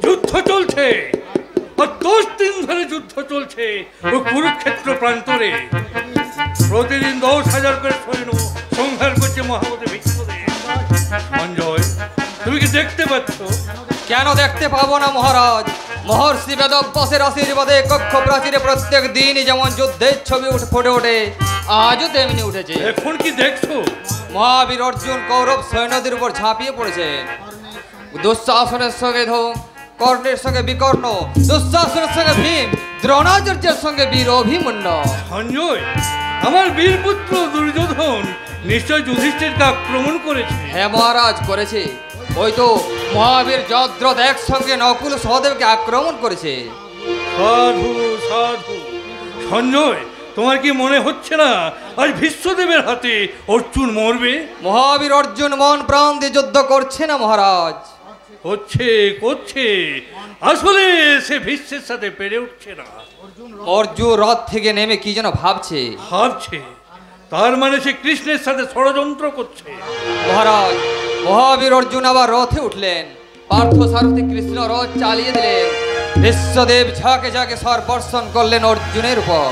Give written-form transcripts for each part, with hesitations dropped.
যুদ্ধ চলছে, আর 10 দিন ধরে যুদ্ধ চলছে ও কুরুক্ষেত্র প্রান্তরে। প্রতিদিন 10,000 করে সৈন্য সংহার করছে মহামতি ভীষ্মদেব। সঞ্জয়, তুমি কি দেখতে পাচ্ছ? কেন দেখতে পাবো না মহারাজ? মহর্ষি বেদব্যাসের আশীর্বাদে কক্ষ প্রাচীরে প্রত্যেক দিনই যেমন যুদ্ধের ছবি ফুটে ওঠে, আজও তেমনি উঠেছে। এখন কি দেখছো? মহাবীর অর্জুন কৌরব সৈন্যদের উপর ঝাঁপিয়ে পড়েছেন। দুঃশাসনের সঙ্গে ধূম, কর্ণের সঙ্গে বিকর্ণ, দুঃশাসনের সঙ্গে ভীম, দ্রোণাচার্যের সঙ্গে বীর অভিমন্যু। সঞ্জয়, আমার বীরপুত্র দুর্যোধন নিশ্চয় যুধিষ্ঠিরকে আক্রমণ করেছে। হ্যাঁ মহারাজ, করেছে। ওই তো মহাবীর যদ্রথ একসঙ্গে নকুল সহদেবকে আক্রমণ করেছে। সাধু সাধু। সঞ্জয়, তোমার কি মনে হচ্ছে না আজ ভীষ্মদেবের হাতে অর্জুন মরবে? মহাবীর অর্জুন মন প্রাণ দিয়ে যুদ্ধ করছে না মহারাজ। করছে, আসলে সে ভীষ্মের সাথে পেরে উঠছে না। অর্জুন রথ থেকে নেমে কি যেন ভাবছে। তার মানে সে কৃষ্ণের সাথে ষড়যন্ত্র করছে। মহারাজ, মহাবীর অর্জুন আবার রথে উঠলেন। পার্থ সারথি কৃষ্ণ রথ চালিয়ে দিলেন। বিশ্বদেব ঝাঁকে ঝাঁকে সর্বর্ষণ করলেন অর্জুনের উপর।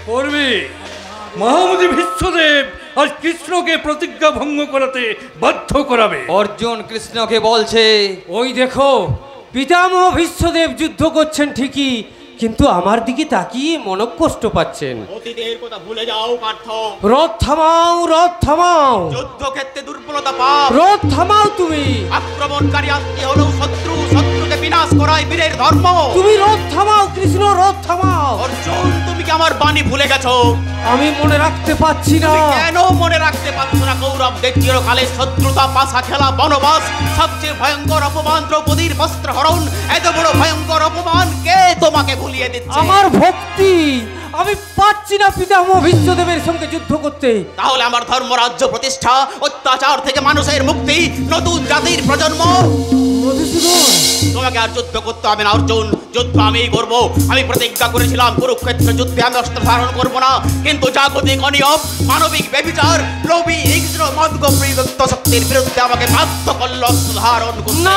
করবে। মহামতি ভীষ্মদেব আজ কৃষ্ণকে প্রতিজ্ঞা ভঙ্গ করাতে বাধ্য করাবে। অর্জুন কৃষ্ণকে বলছে, ওই দেখো, পিতামহ ভীষ্মদেব যুদ্ধ করছেন ঠিকই, কিন্তু আমার দিকে তাকিয়ে মনকষ্ট পাচ্ছেন। অতীতের কথা ভুলে যাও পার্থ। রথ থামাও, রথ থামাও। যুদ্ধক্ষেত্রে দুর্বলতা পাপ। রথ থামাও তুমি। আক্রমণকারী আসতে হলেও শত্রুকে বিনাশ করাই বীরের ধর্ম। তুমি রথ থামাও কৃষ্ণ, রথ থামাও। অর্জুন, তুমি কি আমার বাণী ভুলে গেছো? আমি মনে রাখতে পাচ্ছি না। কেন মনে রাখতে পারছো না? কৌরবদের চিরকালের শত্রুতা, পাশা খেলা, বনবাস, সবচেয়ে ভয়ঙ্কর অপমান দ্রৌপদীর বস্ত্রহরণ। এত বড় ভয়ঙ্কর অপমান কে তোমাকে ভুলিয়ে দিচ্ছে? আমার ভক্তি। আমি পাচ্ছি না পিতামহ ভীষ্মদেবের সঙ্গে যুদ্ধ করতে। তাহলে আমার ধর্মরাজ্য প্রতিষ্ঠা, অত্যাচার থেকে মানুষের মুক্তি, নতুন জাতির প্রজন্ম। তোমাকে আর যুদ্ধ করতে হবে না অর্জুন, যুদ্ধ আমিই করবো। আমি প্রতিজ্ঞা করেছিলাম কুরুক্ষেত্র যুদ্ধে আমি অস্ত্র ধারণ করবো না, কিন্তু জাগতিক অনিয়ম, মানবিক ব্যভিচার, লোভী হিংস্র মদগপ্রীত শক্তির বিরুদ্ধে আমাকে বাধ্য করলো অস্ত্র ধারণ করতে।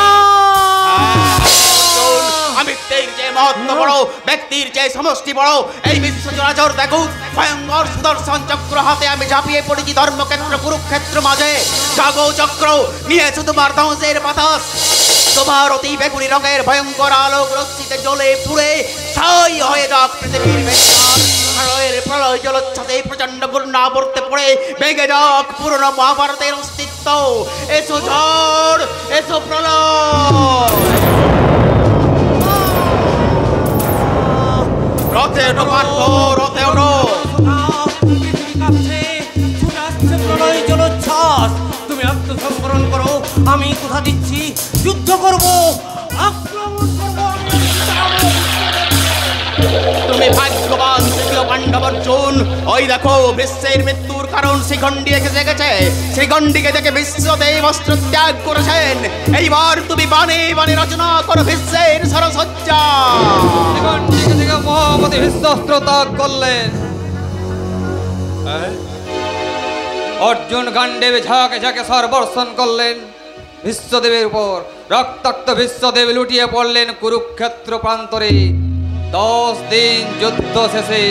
আমি ব্যক্তির চেয়ে মহত্ব বড়, ব্যক্তির চেয়ে সমষ্টি বড়। এই বিশ্ব চরাচর দেখুক, ভয়ঙ্কর সুদর্শন চক্র হাতে আমি ঝাঁপিয়ে পড়েছি ধর্মক্ষেত্র কুরুক্ষেত্র মাঝে। জাগো চক্র, নিয়েছো তোমার ধ্বংসের বাতাস। তোমার অতি বেগুনি রঙের ভয়ঙ্কর আলোক রশ্মিতে জ্বলে পুড়ে ছাই হয়ে যাক পৃথিবীর প্রলয় জলোচ্ছ্বাসে প্রচন্ড ঘূর্ণাবর্তে পড়ে ভেঙে যাক পুরনো মহাভারতের অস্তিত্ব। এসো ঝড়, এসো প্রলয়। রথে ওঠো পার্থ, রথে ওঠো। প্রলয় জলোচ্ছ্বাস, তুমি আত্মসংবরণ করো। আমি কথা দিচ্ছি, যুদ্ধ করব, আক্রমণ করব। তুমি ভাগ্যবান তৃতীয় পাণ্ডব অর্জুন। ওই দেখো, বিশ্বের মৃত্যুর কারণ শ্রীখণ্ডী এসে গেছে। শ্রীখণ্ডীকে দেখে বিশ্বদেব অস্ত্র ত্যাগ করেছেন। এইবার তুমি বাণে বাণে রচনা করো বিশ্বের সরসজ্জা। শ্রীখণ্ডীকে দেখে মহামতি ভীষ্ম অস্ত্র ত্যাগ করলেন। অর্জুন গান্ডীবে ঝাঁকে ঝাঁকে সর্বর্ষণ করলেন ভীষ্মদেবের উপর। রক্তাক্ত ভীষ্মদেব লুটিয়ে পড়লেন কুরুক্ষেত্র প্রান্তরে। 10 দিন যুদ্ধ শেষে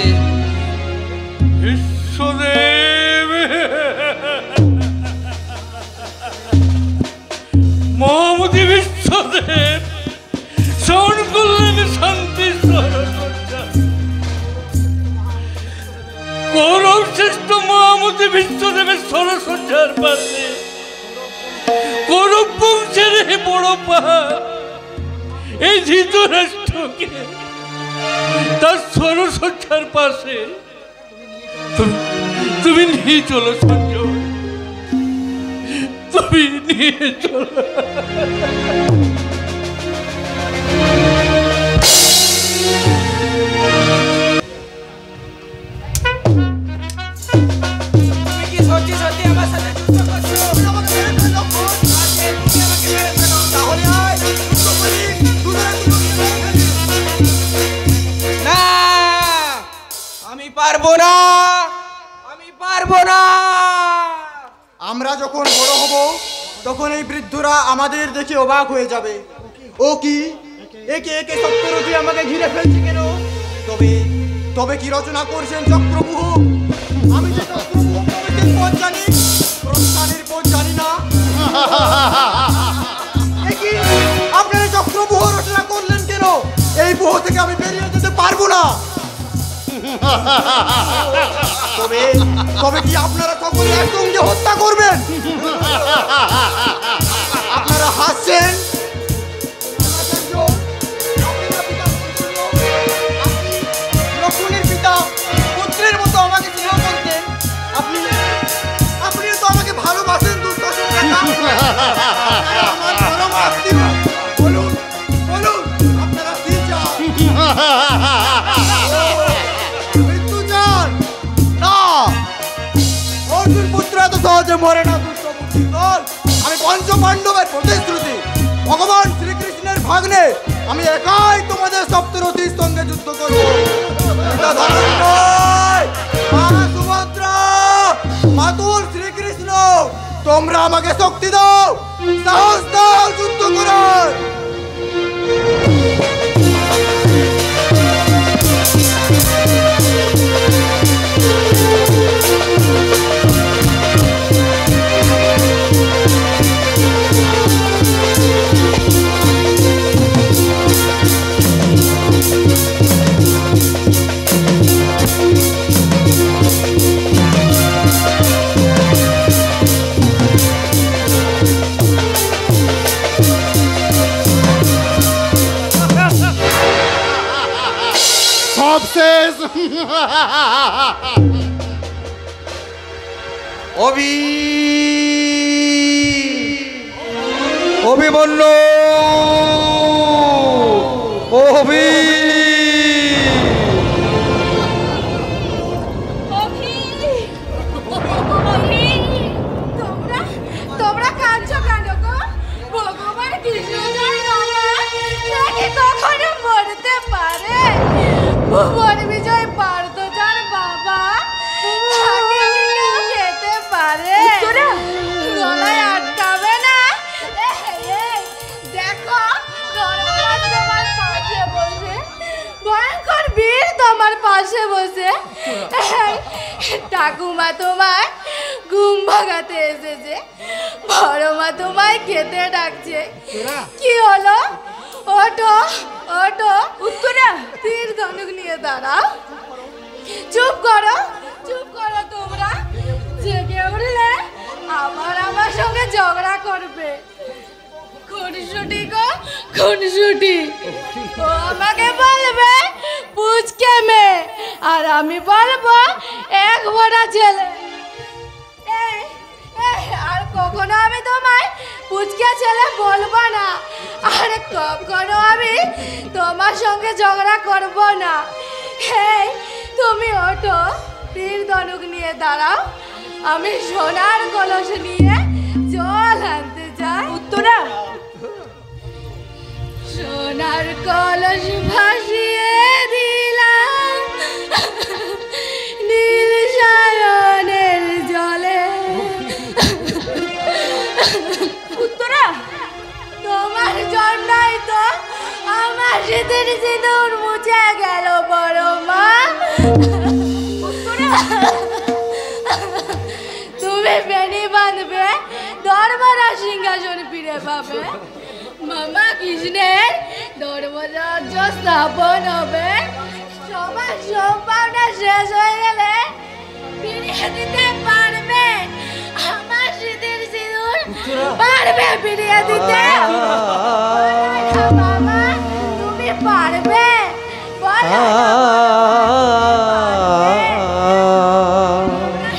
ভীষ্মদেব মহামতি ভীষ্মদেব শরণ করলেন শান্তি সরসজ্জা। কৌরব শ্রেষ্ঠ মহামতি ভীষ্মদেবের সরসজ্জার পাশে কৌরব বংশের বড় পাহাড় এই ধৃতরাষ্ট্রকে তার সরসজ্জার পাশে তুমি নিয়ে চলো সঞ্জয়, তুমি নিয়ে চলো। আমরা যখন বড় হব তখন এই বৃদ্ধরা আমাদের দেখে অবাক হয়ে যাবে। ও কি একে একে সপ্তরথী আমাকে ঘিরে ফেলছে কেন? তবে তবে কি রচনা করছেন চক্রবুহ? আমি যে চক্রবুহ প্রবেশের পথ জানি, প্রস্থানের পথ জানি না। কি আপনারা চক্রবুহ রচনা করলেন কেন? এই বুহ থেকে আমি বেরিয়ে যেতে পারবো না। তবে তবে কি আপনারা সকলে একসঙ্গে হত্যা করবেন? আপনারা হাসছেন। লক্ষ্মণের পিতা পুত্রের মতো আমাকে স্নেহ করতেন। আপনি তো আমাকে ভালোবাসেন দুঃশাসন কাকা। আমার ভালোবাসি। বলুন বলুন আপনারা কি চান? মৃত্যু চান না? অর্জুন পুত্র এত সহজে মরে না দুষ্টবুদ্ধি দল। আমি পঞ্চ পাণ্ডবের প্রতিশ্রুতি ভগবান শ্রীকৃষ্ণের ভাগ্নে, আমি একাই তোমাদের সপ্তরথীর সঙ্গে যুদ্ধ করব। মা সুভদ্রা, মাতুল শ্রীকৃষ্ণ, তোমরা আমাকে শক্তি দাও, সাহস দাও যুদ্ধ করার। শেষ। অভিমন্যু তোমরা কাঁদছো কেন গো? ভগবান কৃষ্ণজয় কখনো মরতে পারে? ভুবন বিজয় পারতো যার বাবা, তাকে কি কেউ খেতে পারে? গলায় আটকাবে না? দেখো ধর্মরাজ তোমার পাশে বসে, ভয়ঙ্কর বীর তোমার পাশে বসে, ঠাকুমা তোমায় ঘুম ভাগাতে এসেছে, বড় মা তোমায় খেতে ডাকছে। কি হলো? ওটো ওটো, উত্তরা তীর ধনুক নিয়ে দাঁড়াও। চুপ করো তোমরা, জেগে উঠলে আমার সঙ্গে ঝগড়া করবে। খুনসুটি গো খুনসুটি, ও আমাকে বলবে পুচকে মেয়ে, আর আমি বলবো এক ভরা ছেলে। আর কখনো আমি তোমায় পুচকে ছেলে বলবো না, আর কখনো আমি তোমার সঙ্গে ঝগড়া করব না। তুমি ওঠো, তীর ধনুক নিয়ে দাঁড়াও, আমি সোনার কলস নিয়ে জল আনতে যাই। উত্তরা, সোনার কলস ভাসিয়ে দিলাম নীল সায়নের জলে। উত্তরা, তোমার জন্যই তো আমার শীতের সিঁদুর মুছে গেল বড় মা। তুমি বেনি বাঁধবে, ধর্মরাজ সিংহাসন ফিরে পাবে, মামা কৃষ্ণের ধর্মরাজ্য স্থাপন হবে, সবার সব পাওনা শেষ হয়ে গেলে ফিরিয়ে দিতে পারবে আমার শীতের সিঁদুর, পারবে ফিরিয়ে দিতে? মামা তুমি পারবে?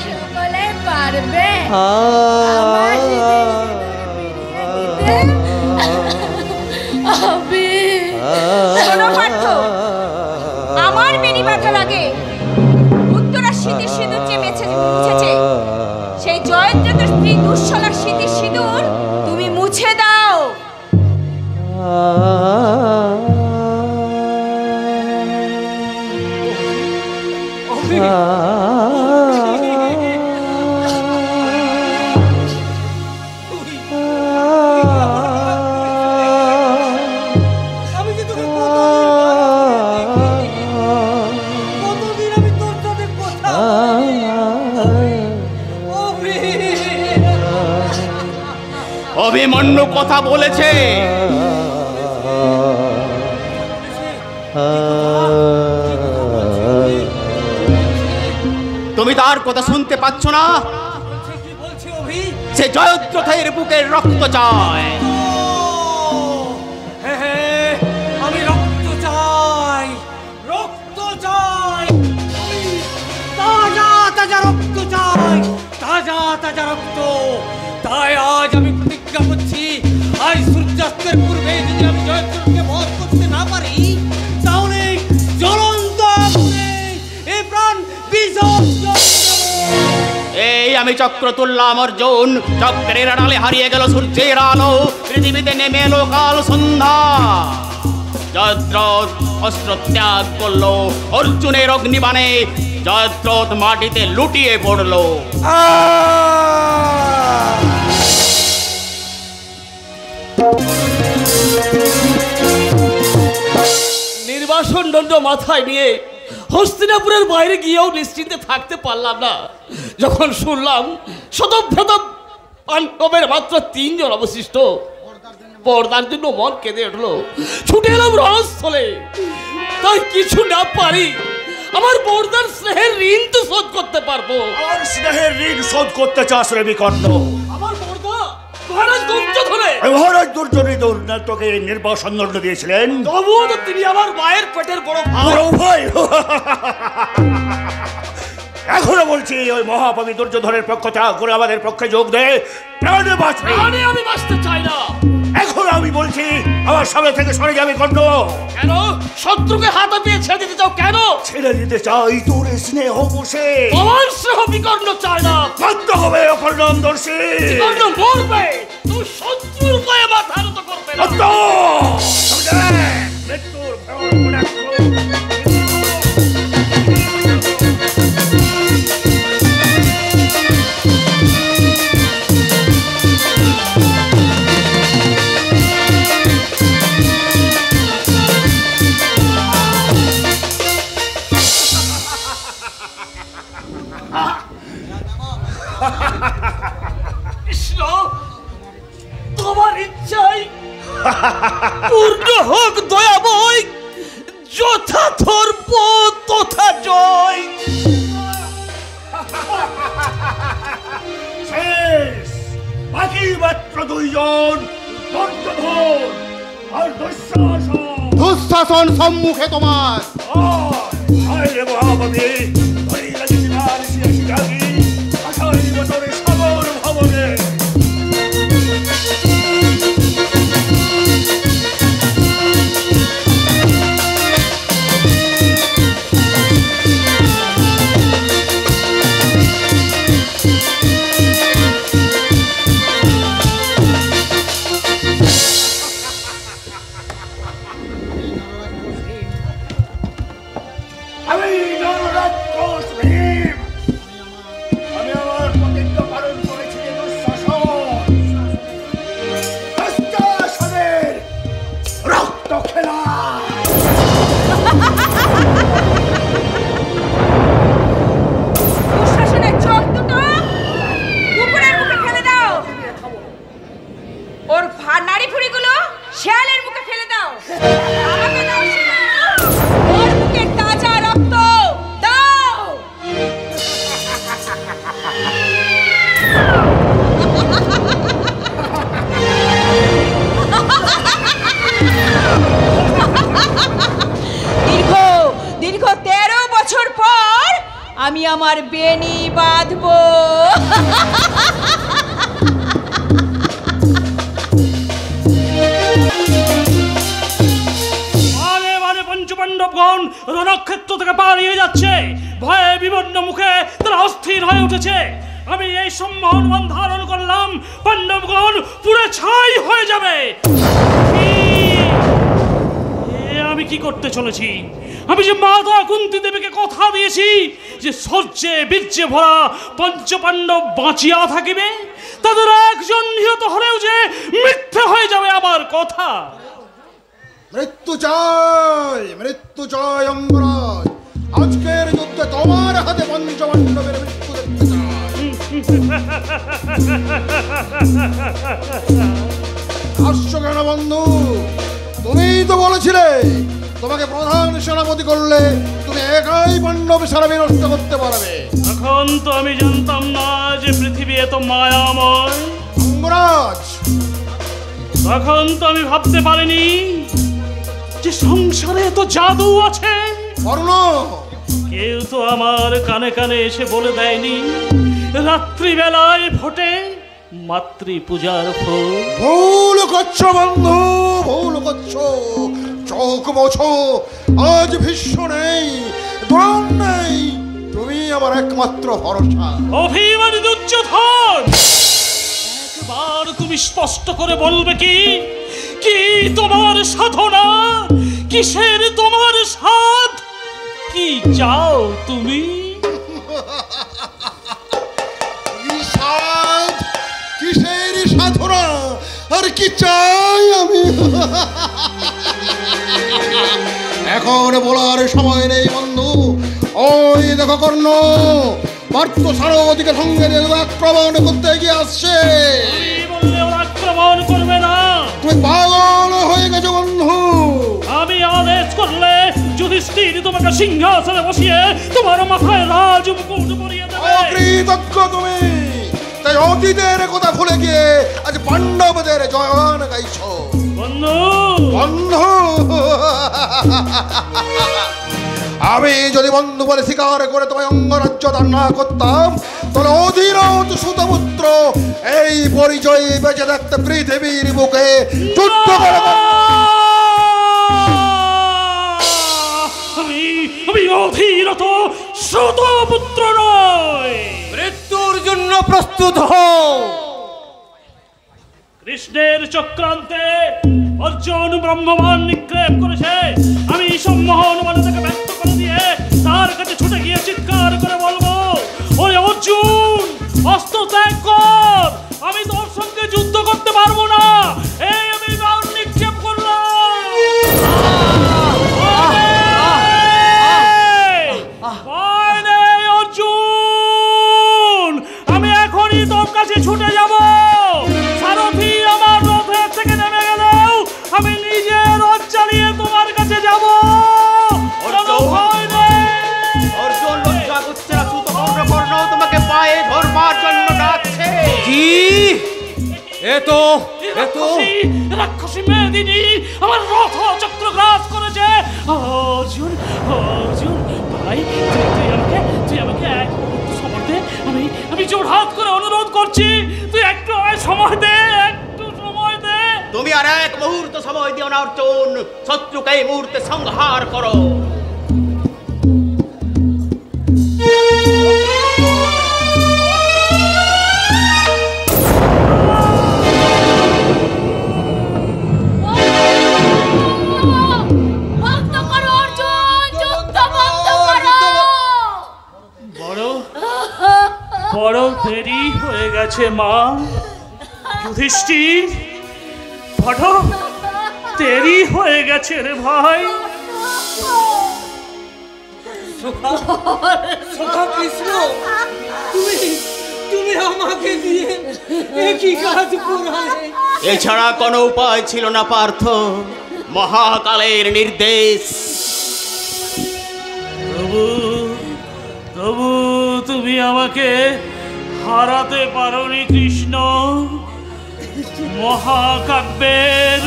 সকলে পারবে আমার শীতের সিঁদুর ফিরিয়ে দিতে? আমার বেনি বাঁধা লাগে, উত্তরা শীতের সিঁদুর যে মুছেছে, সেই জয়দ্রথের স্ত্রী দুঃশলার শীতের সিঁদুর তুমি মুছে দাও। অভিমন্যু কথা বলেছে। তুমি তার কথা শুনতে পাচ্ছ না? সে জয়দ্রথের বুকের রক্ত চায়। আমি রক্ত চাই, রক্ত চাই, তাজা তাজা রক্ত চাই, তাজা তাজা রক্ত। তাই আজ আমি প্রতিজ্ঞা করছি, আজ সূর্যাস্তের পূর্বে যদি আমি জয়দ্রথকে বধ করতে না পারি, তাহলে জ্বলন্ত আগুনে এই প্রাণ বিসর্জন। এই আমি চক্র তুললাম অর্জুন, চক্রের আড়ালে হারিয়ে গেল সূর্যের আলো, পৃথিবীতে নেমে এলো কাল সন্ধ্যা। জয়দ্রথ অস্ত্র ত্যাগ করলো, অর্জুনের অগ্নিবাণে জয়দ্রথ মাটিতে লুটিয়ে পড়লো। নির্বাসন দণ্ড মাথায় নিয়ে হস্তিনাপুরের বাইরে গিয়েও নিশ্চিন্তে থাকতে পারলাম না, যখন শুনলাম শতভ্রত পাণ্ডবের মাত্র 3 জন অবশিষ্ট। পর্দার জন্য মন কেঁদে উঠলো, ছুটে এলাম রণস্থলে। তাই কিছু না পারি, আমার পর্দার স্নেহের ঋণ তো শোধ করতে পারবো। আর স্নেহের ঋণ শোধ করতে চাস রে বিকর্ণ? আমার পর্দা মহারাজ দুর্যোধনে, মহারাজ দুর্যোধনই তোকে নির্বাসন দণ্ড দিয়েছিলেন। তবুও তো তিনি আমার মায়ের পেটের বড় ভাই। এখনো বলছি, ওই মহাপাপী দুর্যোধনের পক্ষ ত্যাগ করে আমাদের পক্ষে যোগ দে, প্রাণে বাঁচবে। আমি বাঁচতে চাই না। এখন আমি বলছি, আমার সামনে থেকে সরে যাবে কর্ণ। কেন? শত্রুকে হাতে পেয়ে ছেড়ে দিতে চাও কেন? ছেড়ে দিতে চাই তোর স্নেহ বসে। আমার স্নেহ বিকর্ণ চায় না। মারতে হবে অপর্ণম দর্শী। বিকর্ণ মরবে, তুমি শত্রুর পায়ে মাথা নত করবে না। মৃত্যুর ভয়ঙ্কর কৃষ্ণ, তোমার ইচ্ছাই পূর্ণ হোক দয়াময়, যথা ধর্ম তথা জয়। শেষ, বাকি মাত্র 2 জন, দুর্যোধন আর দুঃশাসন। দুঃশাসন সম্মুখে তোমার। আয় রে মহাপাপী, ধরে লাগিতে মার শিয়াসি জাগি, আশাই বছরে সাগর ভবনে। আমি নররাক্ষস ভীম, আমি আমার প্রতিজ্ঞা পালন করেছি। দুঃশাসনের রক্ত খেলা। দুঃশাসনের চোখ দুটো কুকুরের মুখে ফেলে দাও, ওর নাড়ি ভুঁড়িগুলো শেয়ালের মুখে ফেলে দাও। আমাকে দাও সেনা, ওর মুখে তাজা রক্ত দাও। দীর্ঘ 13 বছর পর আমি আমার বেনি বাঁধবো। পঞ্চপাণ্ডবগণ রণক্ষেত্র থেকে পালিয়ে যাচ্ছে, ভয়ে বিবর্ণ মুখে তারা অস্থির হয়ে উঠেছে। আমি এই সম্মোহন ধারণ করলাম, পাণ্ডবগণ পুরে ছাই হয়ে যাবে। আমি কি করতে চলেছি? আমি যে মাতা কুন্তী দেবীকে কথা দিয়েছি যে শৌর্যে বীর্যে ভরা পঞ্চপাণ্ডব বাঁচিয়া থাকিবে, তাদের একজন নিহত হলেও যে মিথ্যে হয়ে যাবে আমার কথা। মৃত্যু চাই, মৃত্যু চাই অঙ্গরাজ। আজকের যুদ্ধে তোমার হাতে পঞ্চপাণ্ডবের মৃত্যু দেখতে চাই। হাসছো কেন বন্ধু? তুমিই তো বলেছিলে তোমাকে প্রধান সেনাপতি করলে তুমি একাই পাণ্ডব সেনা বিনষ্ট করতে পারবে। এখন তো আমি জানতাম না যে পৃথিবী এত মায়াময়। অঙ্গরাজ, তখন তো আমি ভাবতে পারিনি যে সংসারে এত জাদু আছে। কর্ণ, কেউ তো আমার কানে কানে এসে বলে দেয়নি রাত্রিবেলায় ফোটে মাতৃ পূজার ফুল। ভুল করছো বন্ধু, ভুল করছো। চোখ বোঝো, আজ ভীষ্ম নেই, দ্রোণ নেই, তুমি আমার একমাত্র ভরসা। অভিমানী দুর্যোধন, একবার তুমি স্পষ্ট করে বলবে কি কি তোমার সাধনা, কিসের তোমার সাধ, কি চাও তুমি? কিসের সাধনা আর কি চাই আমি? এখন বলার সময় নেই বন্ধু। ওই দেখো কর্ণ, পার্থ সারথীকে সঙ্গে আক্রমণ করতে এগিয়ে আসছে। বললে ওরা আক্রমণ করবে না। তুমি পাগল হয়ে গেছো বন্ধু। আমি আদেশ করলে যুধিষ্ঠির তোমাকে সিংহাসনে বসিয়ে তোমার মাথায় রাজ মুকুট পরিয়ে দেবে। অকৃতজ্ঞ তুমি। তাই অতীতের কথা ভুলে গিয়ে আজ পাণ্ডবদের জয়গান গাইছো। বন্ধু, বন্ধু, আমি যদি বন্ধু বলে স্বীকার করে তোমায় অঙ্গরাজ্য দান না করতাম, তাহলে অধীরথ সুতপুত্র এই পরিচয় বেঁচে থাকতে পৃথিবীর বুকে যুদ্ধ করে। আমি অধীরথ সুতপুত্র নয়। মৃত্যুর জন্য প্রস্তুত হও। কৃষ্ণের চক্রান্তে অর্জুন ব্রহ্মবাণ নিক্ষেপ করেছে। আমি সম্মোহন বলে তাকে ব্যক্ত করে দিয়ে তার কাছে ছুটে গিয়ে চিৎকার করে বলবো, ওরে অর্জুন, অস্ত্র ত্যাগ কর, আমি তোর সঙ্গে যুদ্ধ করতে পারবো না। এই আমি বাণ নিক্ষেপ করলাম। অর্জুন, আমি এখনই তোর কাছে ছুটে যাব। সারথি আমার রথের থেকে নেমে গেলেও আমি নিজে রথ চালিয়ে তোমার কাছে যাব। অর্জুন, লজ্জা করছে না? সুতপর্ণ কর্ণ তোমাকে পায়ে ধরবার জন্য ডাকছে। কি এতো রাক্ষসী মেদিনী আমার রথ চক্র গ্রাস করেছে। অর্জুন, অর্জুন ভাই, তুই আমাকে এক সময় দে। আমি জোড়হাত করে অনুরোধ করছি, তুই একটু সময় দে, একটু সময় দে। তুমি আর এক মুহূর্ত সময় দিও না অর্জুন, শত্রুকে এই মুহূর্তে সংহার করো। বড় দেরি হয়ে গেছে মা। যুধিষ্ঠির, বড় দেরি হয়ে গেছে রে ভাই। কৃষ্ণ, তুমি আমাকে দিয়ে একই কাজ করালে। এছাড়া কোনো উপায় ছিল না পার্থ, মহাকালের নির্দেশ। তবু তুমি আমাকে হারাতে পারোনি কৃষ্ণ। মহাকাব্যের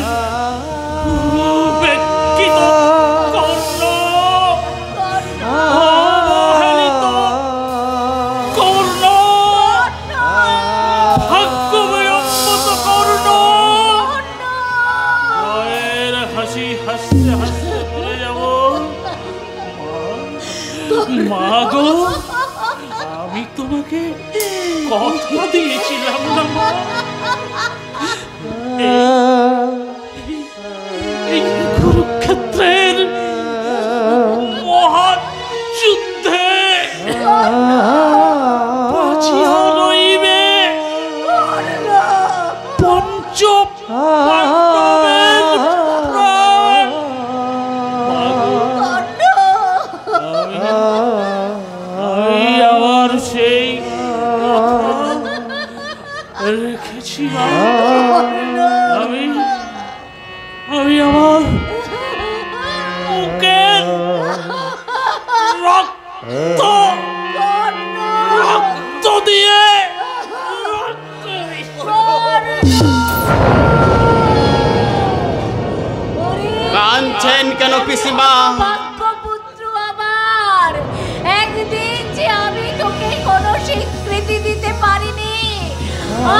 উপেক্ষিত কর্ণ, অবহেলিত কর্ণ, ভাগ্য বিড়ম্বিত কর্ণ, ভয়ের হাসি হাসতে হাসতে ভুলে যাব। মা গো, আমি তোমাকে কথা দিয়েছিলাম না মা। এই কুরুক্ষেত্রের মহাযুদ্ধে বাঁচিয়া রইবে পঞ্চ পাণ্ডবের প্রাণ। আমি আমার সেই কথা আমি আমার বুকের রক্ত দিয়ে কাঁদছেন কেন পিসিমা? পুত্র আমার, একদিন যে আমি তোকে কোনো স্বীকৃতি দিতে পারিনি,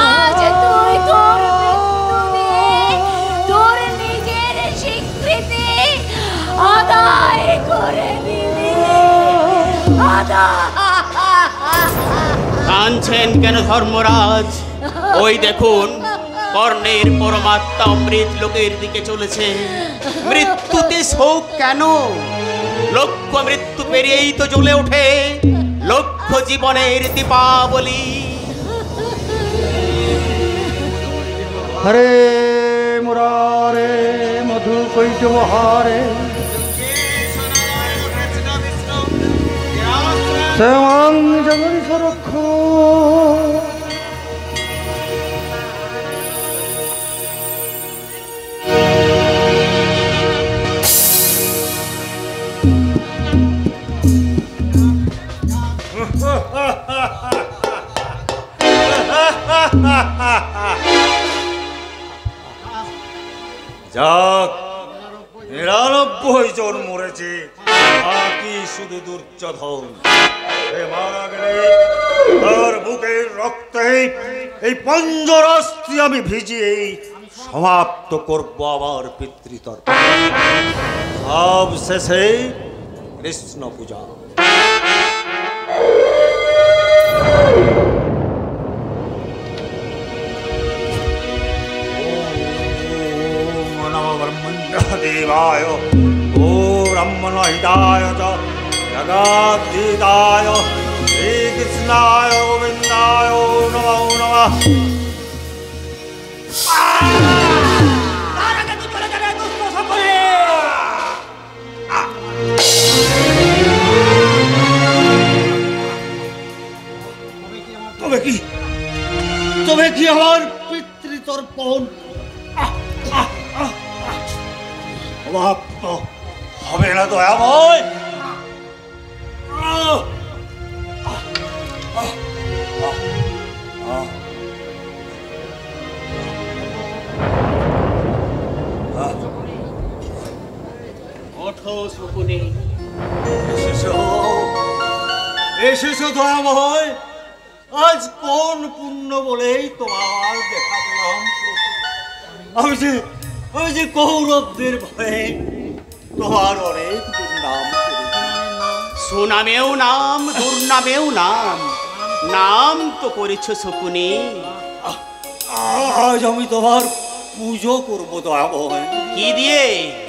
আজ তুই তোর মৃত্যু দিয়ে তোর নিজের স্বীকৃতি আদায় করে দিলি। কাঁদছেন কেন ধর্মরাজ? ওই দেখুন, কর্ণের পরমাত্মা অমৃত লোকের দিকে চলেছে। মৃত্যুতে শোক কেন? লক্ষ মৃত্যু পেরিয়েই তো জ্বলে ওঠে লক্ষ জীবনের দীপাবলি। হরে মুরারে মধু কৈট মহারে শ্যামাং জগদীশ রক্ষ। যাক, ৯৯ জন মরেছে, বাকি শুধু দুর্যোধন। সে মারা গেলে তার বুকের রক্তে এই পঞ্জরাস্ত্রী আমি ভিজিয়ে সমাপ্ত করব আমার পিতৃতর্পণ। সব শেষে কৃষ্ণ পূজা। देवाय ओ ब्रह्मणहिताय च जगद्धिताय श्रीकृष्णाय गोविन्दाय नमो नमः। তবে কি আমার পিতৃতর্পণ সমাপ্ত হবে না দয়াময়? ওঠো শকুনি। এসেছো দয়াময়। আজ কোন পুণ্য বলেই তোমার দেখা পেলাম? আমি যে কৌরবদের ভয়ে তোমার অনেক দুর্নাম। সুনামেও নাম, দুর্নামেও নাম, নাম তো করেছ শকুনি। আজ আমি তোমার পুজো করবো দয়াময়। কি দিয়ে?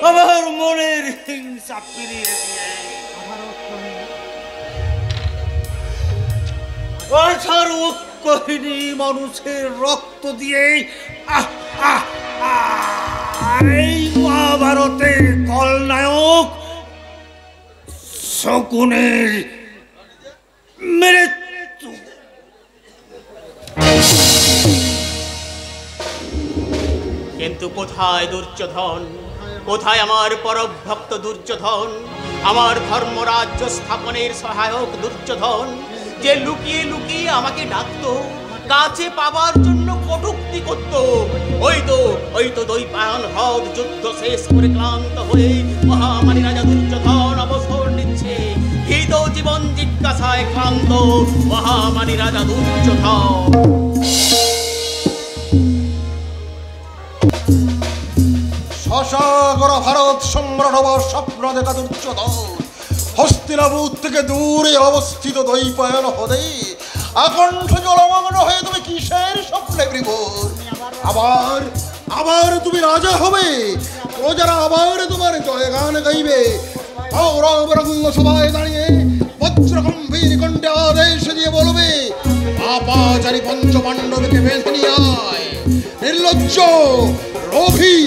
আমার মনের হিংসা ফিরিয়ে দিয়ে। আছার ঐক্যহীনী মানুষের রক্ত দিয়ে এই মহাভারতের খলনায়ক শকুনের মৃত্যু। কিন্তু কোথায় দুর্যোধন? কোথায় আমার পরভক্ত দুর্যোধন? আমার ধর্মরাজ্য স্থাপনের সহায়ক দুর্যোধন, যে লুকিয়ে লুকিয়ে আমাকে ডাকতো, কাছে পাবার জন্য কটূক্তি করত। ওই তো দৈপায়ন হ্রদ যুদ্ধ শেষ করে ক্লান্ত হয়ে মহামানী রাজা দুর্যোধন অবসর নিচ্ছে। ভীত জীবন জিজ্ঞাসায় ক্লান্ত মহামানী রাজা দুর্যোধন। শশাগর ভারত সম্রাট হবার স্বপ্ন দেখা দুর্যোধন হস্তিনাপুর থেকে দূরে অবস্থিত দৈপায়ন হ্রদে আকণ্ঠ জলমগ্ন হয়ে তুমি কিসের স্বপ্নে বিভোর? আবার তুমি রাজা হবে, প্রজারা আবার তোমার জয়গান গাইবে। রঙ্গ সভায় দাঁড়িয়ে বজ্র গম্ভীর কণ্ঠে আদেশ দিয়ে বলবে, পাপাচারী পঞ্চপাণ্ডবকে বেঁধে নিয়ে আয়। নির্লজ্জ রোভী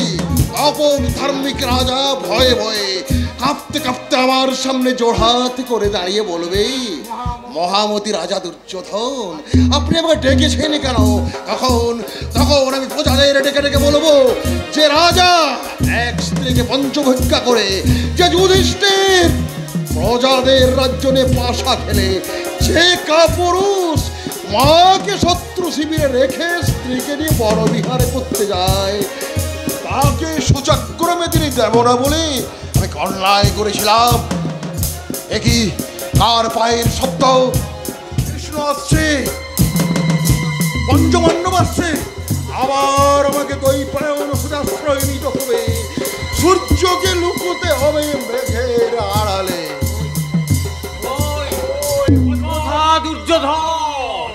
অপর ধার্মিক রাজা ভয়ে ভয়ে কাঁপতে কাঁপতে তো আমার সামনে জোড়হাত করে দাঁড়িয়ে বলবে, মহামতি রাজা দুর্যোধন আপনি আমাকে ডেকেছেন কেন? তখন আমি প্রজাদের ডেকে ডেকে বলবো যে রাজা এক স্ত্রীকে পঞ্চভক্ষা করে, যে যুধিষ্ঠির প্রজাদের রাজ্য নিয়ে পাশা খেলে, যে কাপুরুষ মাকে শত্রু শিবিরে রেখে স্ত্রীকে নিয়ে বড় বিহারে করতে যায়, তাকে সুচক্রমে তিনি দেব না বলে আমি অন্যায় করেছিলাম। একই কার পায়ের শব্দ? কৃষ্ণ আসছে, পঞ্চপাণ্ডব আসছে, আবার আমাকে দৈপায়ন সুদাশ্রয় নিতে হবে, সূর্যকে লুকোতে হবে মেঘের আড়ালে। দুর্যোধন,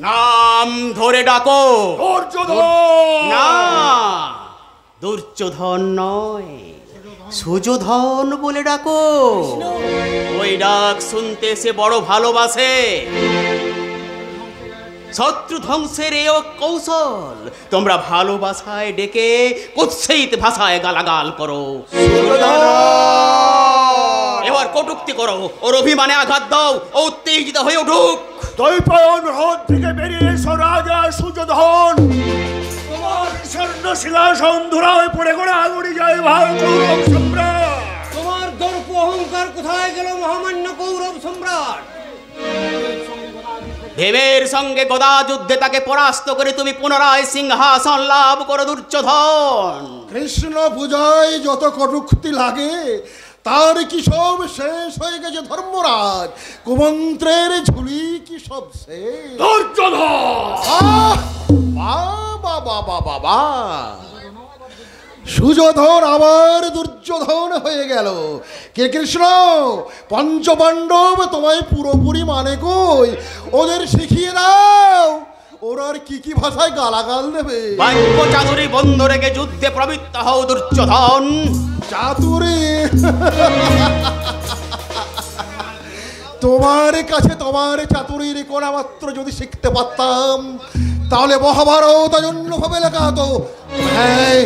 নাম ধরে ডাকো। দুর্যোধন না, দুর্যোধন নয়, সুযোধন বলে ডাকো। ওই ডাক শুনতে সে বড় ভালোবাসে। শত্রু ধ্বংসের এ কৌশল তোমরা ভালোবাসায় ডেকে কুৎসিত ভাষায় গালাগাল করো, এবার কটূক্তি করো, ওর অভিমানে আঘাত দাও, ও উত্তেজিত হয়ে উঠুক। দৈপায়ন হ্রদ থেকে বেরিয়ে এসো রাজা সুযোধন। তোমার স্বর্ণ সিংহাসন ধুলায় পড়ে গড়াগড়ি যায় ভারত কৌরব সম্রাট। তোমার দর্প অহংকার কোথায় গেল মহামান্য কৌরব সম্রাট? ভীমের সঙ্গে গদা যুদ্ধে তাকে পরাস্ত করে তুমি পুনরায় সিংহাসন লাভ করো দুর্যোধন। কৃষ্ণ পূজায় যত কটূক্তি লাগে তার কি সব শেষ হয়ে গেছে ধর্মরাজ? কুমন্ত্রের ঝুলি কি সব শেষ? বাবা সুযোধন আবার দুর্যোধন হয়ে গেল। কে কৃষ্ণ? পঞ্চপাণ্ডব তোমায় পুরোপুরি মানে কই? ওদের শিখিয়ে দাও, ওরা আর কি কি ভাষায় গালাগাল দেবে। বাক্য চাতুরি বন্ধ রেখে যুদ্ধে প্রবৃত্ত হও দুর্যোধন। চাতুরি? তোমার কাছে তোমার চাতুরির কোনা মাত্র যদি শিখতে পারতাম তাহলে মহাভারত জন্য ভাবে লেখা হতো। হ্যাঁ,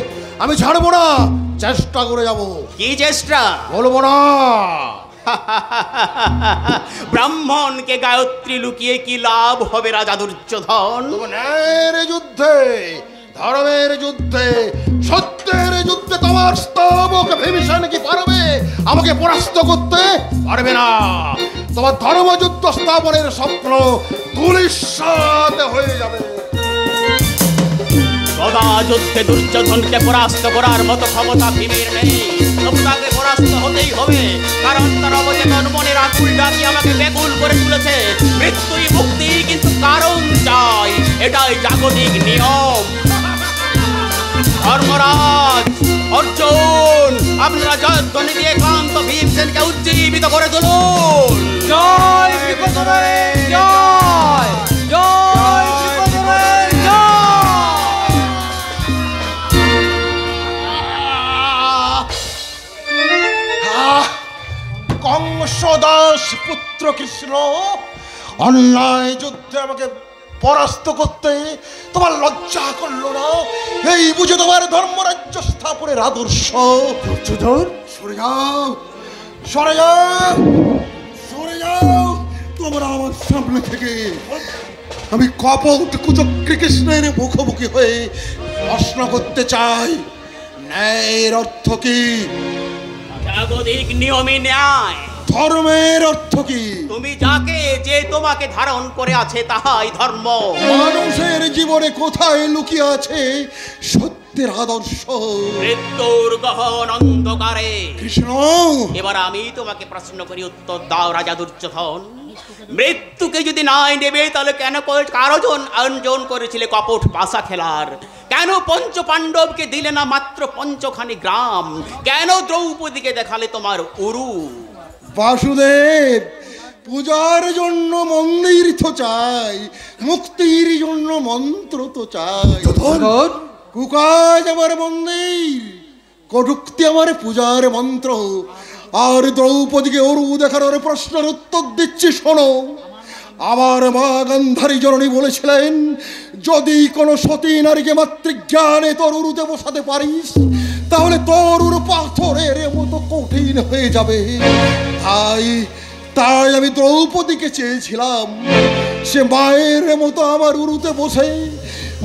আমি ছাড়বো না, চেষ্টা করে যাব। কি চেষ্টা? বলবো না। ব্রাহ্মণকে গায়ত্রী লুকিয়ে কি লাভ হবে রাজা দুর্যোধন? ন্যায়ের যুদ্ধে, ধর্মের যুদ্ধে, সত্যের যুদ্ধে তোমার স্তবক ভীমসেন কি পারবে আমাকে পরাস্ত করতে? পারবে না। তোমার ধর্মযুদ্ধ স্থাপনের স্বপ্ন ধূলিসাৎ হয়ে যাবে। গদা যুদ্ধে দুর্যোধনকে পরাস্ত করার মতো ক্ষমতা ভীমের নেই, তবু তাকে পরাস্ত হতেই হবে, কারণ তার অবচেতন মনের আকুল ডাকি আমাকে ব্যাকুল করে তুলেছে। মৃত্যুই মুক্তি, কিন্তু কারণ চাই, এটাই জাগতিক নিয়ম। ধর্মরাজ, অর্জুন, আপনারা জয়ধ্বনি দিয়ে ক্লান্ত ভীমসেনকে উজ্জীবিত করে তুলুন। জয় শ্রীকৃষ্ণের জয়, জয় শ্রীকৃষ্ণের জয়। কংসদাস পুত্র কৃষ্ণ, অন্যায় যুদ্ধে আমাকে পরাস্ত করতে তোমার লজ্জা করলো না? এই বুঝে তোমার ধর্মরাজ্য স্থাপনের আদর্শ। সরে যাও, সরে যাও, সরে যাও তোমরা আমার সামনে থেকে। আমি কপট কুচক্রী কৃষ্ণের মুখোমুখি হয়ে প্রশ্ন করতে চাই, ন্যায়ের অর্থ কি? জাগতিক নিয়মই ন্যায়। ধর্মের অর্থ কি? তুমি যাকে, যে তোমাকে ধারণ করে আছে তাহাই ধর্ম। মানুষের জীবনে কোথায় লুকিয়ে আছে সত্যের আদর্শ? মৃত্যুর গহন অন্ধকারে। কৃষ্ণ, এবার আমি তোমাকে প্রশ্ন করি, উত্তর দাও রাজা দুর্যোধন। মৃত্যুকে যদি নাই নেবে তাহলে কেন কারজন আয়োজন করেছিলে কপট পাশা খেলার? কেন পঞ্চ পাণ্ডবকে দিলে না মাত্র পঞ্চখানি গ্রাম? কেন দ্রৌপদীকে দেখালে তোমার উরু? বাসুদেব, পূজার জন্য মন্দির তো চাই, মুক্তির জন্য মন্ত্র তো চাই। কুকাজ আমার মন্দির, কটুক্তি আমার পূজার মন্ত্র। আর দ্রৌপদীকে অরু দেখানোর প্রশ্নের উত্তর দিচ্ছি, শোনো। আমার মা গান্ধারী জননী বলেছিলেন, যদি কোনো সতী নারীকে মাতৃজ্ঞানে তোর উরুতে বসাতে পারিস তাহলে তরুর পাথরের মতো কঠিন হয়ে যাবে। তাই আমি দ্রৌপদীকে চেয়েছিলাম সে মায়ের মতো আমার উরুতে বসে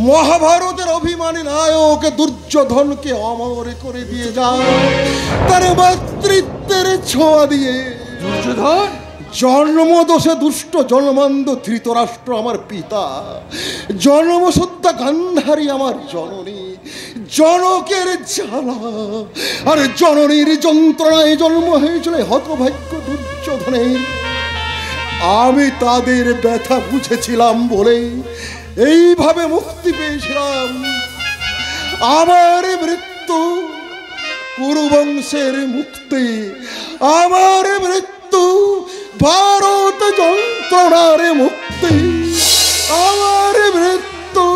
মহাভারতের অভিমানী নায়ক দুর্যোধনকে অমর করে দিয়ে যায় তার মাতৃত্বের ছোঁয়া দিয়ে। দুর্যোধন জন্মদোষে দুষ্ট জন্মান্ধ ধৃতরাষ্ট্র আমার পিতা, জন্মসুদ্ধা গান্ধারী আমার জননী, জনকের জ্বালা আর জননীর যন্ত্রণায় জন্ম হয়েছিল হতভাগ্য দুর্যোধনের। আমি তাদের ব্যথা বুঝেছিলাম বলে এইভাবে মুক্তি পেয়েছিলাম। আমার মৃত্যু কুরুবংশের মুক্তি, আমার মৃত্যু ভারত যন্ত্রণার মুক্তি, আমার মৃত্যু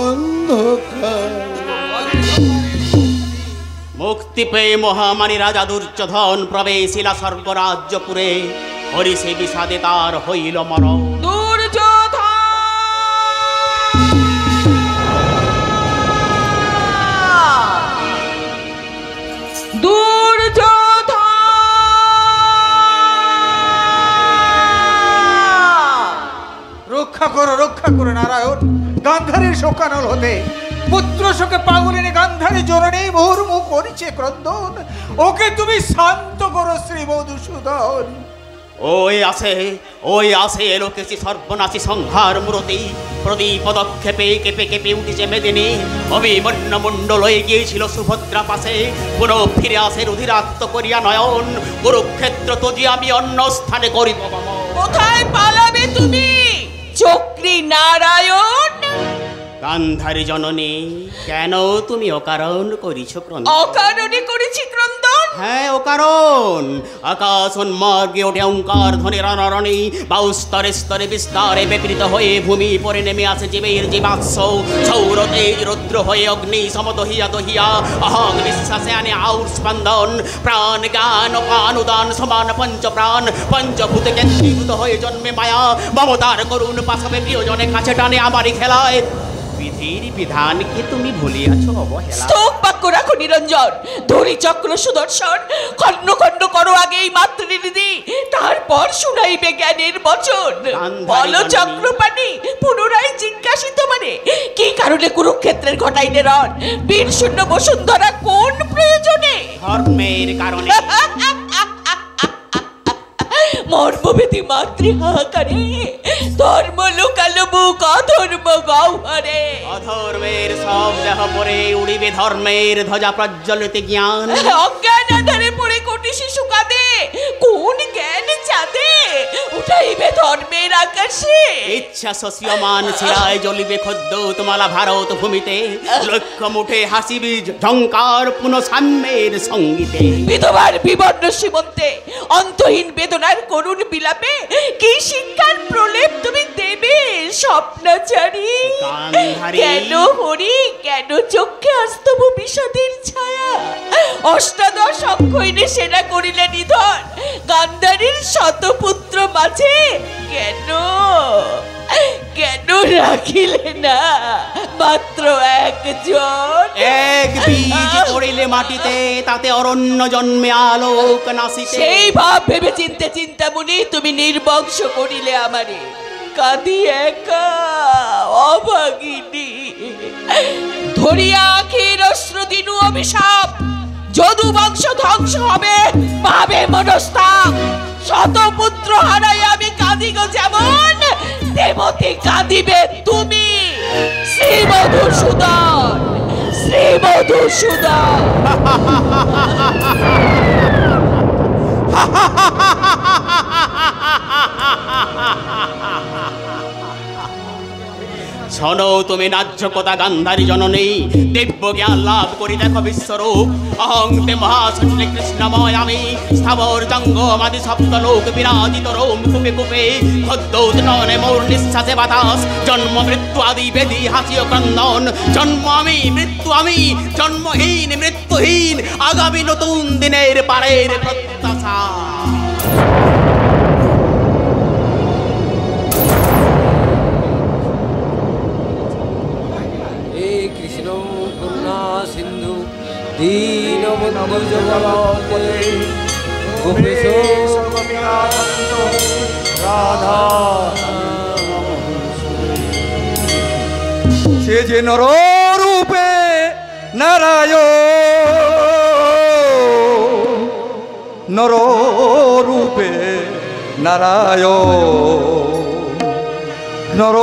অন্ধকার। মুক্তি পেয়ে মহামানী রাজা দুর্যোধন প্রবেশিলা স্বর্গরাজ্যপুরে। হরিষে বিষাদে তার হইল মরণ। রক্ষা করো নারায়ণ। গান্ধারীর শোকানল হতে পুত্র শোকে পাগলিনী গান্ধারী জননী মুহুর্মুহু করিছে ক্রন্দন। ওকে তুমি শান্ত করো শ্রী মধুসূদন। ওই আসে এলোকেছি সর্বনাশী সংহার মূরতি। প্রতি পদক্ষেপে কেঁপে কেঁপে উঠেছে মেদিনী। অভিমন্য মণ্ডল হয়ে গিয়েছিল সুভদ্রা পাশে। পুনঃ ফিরে আসে রুধিরাক্ত করিয়া নয়ন। কুরুক্ষেত্র তজি আমি অন্য স্থানে করিব। কোথায় পালাবে তুমি চক্রী নারায়ণ? গান্ধারী জননী, কেন তুমি অকারণ করিছ ক্রন্দন? অকারণে করেছি ক্রন্দন? হ্যাঁ, অকারণ। আকাশ উন্মার্গে ওঠে ওঙ্কার ধ্বনি রণরণী। বায়ু স্তরে স্তরে বিস্তারে বিপরীত হয়ে ভূমি পরে নেমে আসে জীবের জীবাৎস। সৌর তেজ রুদ্র হয়ে অগ্নি সমদহিয়া দহিয়া অহং নিঃশ্বাসে আনে আউর স্পন্দন। প্রাণ জ্ঞান পান উদান সমান পঞ্চ প্রাণ পঞ্চভূতে কেন্দ্রীভূত হয়ে জন্মে মায়া। মমতার করুণ পাশাবে প্রিয়জনে কাছে টানে আমারই খেলায়। বিধির বিধানকে তুমি ভুলিয়াছ অবহেলা। স্তব বাক্য রাখো নিরঞ্জন। ধরি চক্র সুদর্শন খণ্ড খণ্ড করো আগে এই মাতৃনিধি, তারপর শুনাইবে জ্ঞানের বচন। বলো চক্রপাণি, পুনরায় জিজ্ঞাসিত মানে কি কারণে কুরুক্ষেত্রের ঘটাইলে রণ? বীর শূন্য বসুন্ধরা কোন প্রয়োজনে? ধর্মের কারণে। মর্মভেদী মাতৃহাকারে ধর্ম লুকালো বুক অধর্ম গহ্বরে। অধর্মের সব দেহ পরে উড়িবে ধর্মের ধ্বজা প্রজ্বলিত জ্ঞান। অজ্ঞান আধারে পড়ে কোটি শিশু কাঁদে, কোন জ্ঞান চাঁদে উঠাইবে ধর্মের আকাশে। ইচ্ছা শশীয়মান শিরায় জ্বলিবে খদ্যোতমালা ভারত ভূমিতে। লক্ষ্য মুঠে হাসিবি ঝঙ্কার পুনঃ সাম্যের সঙ্গীতে। বিধবার বিবর্ণ সীমন্তে অন্তহীন বেদনার করুণ বিলাপে কি শিক্ষার প্রলেপ তুমি দেবে স্বপ্নাচারী? কেন হরি, কেন চোখে আস্তব বিষাদের ছায়া? অষ্টাদশ অক্ষয়নে সেনা করিলে নিধন গান্ধারীর শতপুত্র মাঝে। কেন রাখিলে না মাত্র একজন? এক বীজ পড়িলে মাটিতে তাতে অরণ্য জন্মে আলোক নাসিতে। সেই ভাব ভেবে চিন্তামণি তুমি নির্বংশ করিলে আমারে। কাঁদি একা অভাগিনী, ধরিয়া আখির অশ্রু দিনু অভিশাপ। যদু বংশ ধ্বংস হবে পাবে মনস্তাপ। শতপুত্র হারাই আমি কাঁদি গো যেমন, দেবতী কাঁদিবে তুমি শ্রী মধুসূদন, শ্রী মধুসূদন। শোনো তুমি ন্যায্য কথা গান্ধারী জননী। দিব্য জ্ঞান লাভ করি দেখো বিশ্বরূপ। অহং তে মহাশূন্য কৃষ্ণময় আমি। স্থাবর জঙ্গমাদি সপ্তলোক বিরাজিত রোম কূপে কূপে। খদ্যোত নয়নে মোর নিঃশ্বাসে বাতাস। জন্ম মৃত্যু আদি বেদি হাসিও ক্রন্দন। জন্ম আমি, মৃত্যু আমি, জন্মহীন মৃত্যুহীন। আগামী নতুন দিনের পারের প্রত্যাশা। দীনবন্ধু জগৎপতে গোপেশ রাধা সে যে নররূপে নারায়ণ, নররূপে নারায়ণ, নর